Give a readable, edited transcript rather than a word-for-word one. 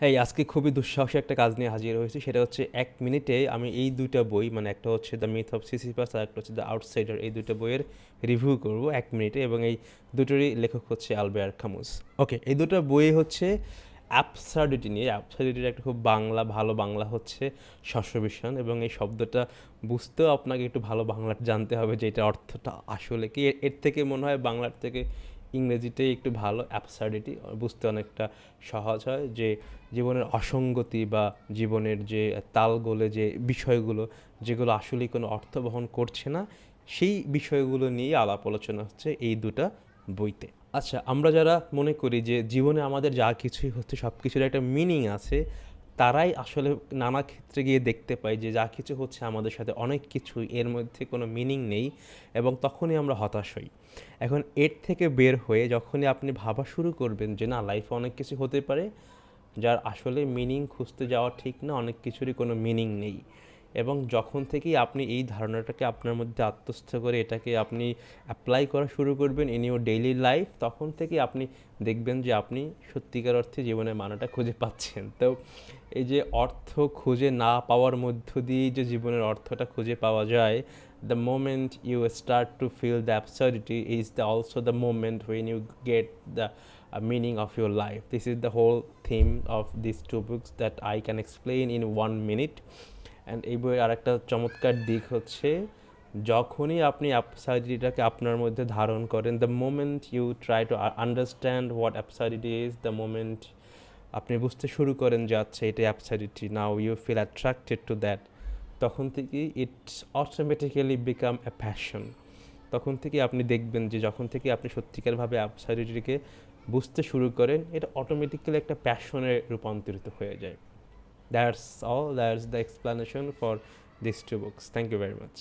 হ্যাঁ, আজকে খুবই দুঃসাহসী একটা কাজ নিয়ে হাজির হয়েছি। সেটা হচ্ছে ১ মিনিটে আমি এই ২ টা বই, মানে একটা হচ্ছে 'দ্য মিথ অফ সিসিফাস' আর একটা হচ্ছে 'দ্য আউটসাইডার', এই ২ টা বইয়ের রিভিউ করব ১ মিনিটে, এবং এই দুটোরই লেখক হচ্ছে আলবেয়ার কামুস। ওকে, এই ২ টা বই হচ্ছে অ্যাবসার্ডিটি নিয়ে। অ্যাবসার্ডিটির একটা খুব ভালো বাংলা হচ্ছে শস্যবিষাণ, এবং এই শব্দটা বুঝতেও আপনাকে একটু ভালো বাংলাটা জানতে হবে যে এটার অর্থটা আসলে কি। এর থেকে মনে হয় বাংলার থেকে ইংরেজিটাই একটু ভালো। অ্যাবসার্ডিটি বুঝতে অনেকটা সহজ হয়, যে জীবনের অসঙ্গতি বা জীবনের যে তালগোলে যে বিষয়গুলো, যেগুলো আসলেই কোনো অর্থ বহন করছে না, সেই বিষয়গুলো নিয়ে আলাপ আলোচনা হচ্ছে এই দুটো বইতে। আচ্ছা, আমরা যারা মনে করি যে জীবনে আমাদের যা কিছুই হচ্ছে সব কিছুর একটা মিনিং আছে, তারাই আসলে নানা ক্ষেত্রে গিয়ে দেখতে পাই যে যা কিছু হচ্ছে আমাদের সাথে অনেক কিছুই এর মধ্যে কোনো মিনিং নেই, এবং তখনই আমরা হতাশ হই। এখন এর থেকে বের হয়ে যখনই আপনি ভাবা শুরু করবেন যে না, লাইফে অনেক কিছু হতে পারে যার আসলে মিনিং খুঁজতে যাওয়া ঠিক না, অনেক কিছুরই কোনো মিনিং নেই, এবং যখন থেকেই আপনি এই ধারণাটাকে আপনার মধ্যে আত্মস্থ করে এটাকে আপনি অ্যাপ্লাই করা শুরু করবেন ইন ইউর ডেইলি লাইফ, তখন থেকেই আপনি দেখবেন যে আপনি সত্যিকার অর্থে জীবনের মানেটা খুঁজে পাচ্ছেন। তো এই যে অর্থ খুঁজে না পাওয়ার মধ্য দিয়েই যে জীবনের অর্থটা খুঁজে পাওয়া যায়, the moment you start to feel the absurdity is also the moment when you get the meaning of your life. This is the whole theme of these two books that I can explain in 1 minute. And এই বইয়ের আরেকটা চমৎকার দিক হচ্ছে, যখনই আপনি অ্যাবসার্ডিটিটাকে আপনার মধ্যে ধারণ করেন, the moment you try to understand what absurdity is, the moment আপনি বুঝতে শুরু করেন যে আচ্ছা এটা absurdity, now you feel attracted to that, তখন থেকেই it's automatically become a passion. তখন থেকে আপনি দেখবেন যে যখন থেকে আপনি সত্যিকারভাবে অ্যাবসার্ডিটিকে বুঝতে শুরু করেন, এটা অটোমেটিক্যালি একটা প্যাশনে রূপান্তরিত হয়ে যায়। That's all. That's the explanation for these two books. Thank you very much.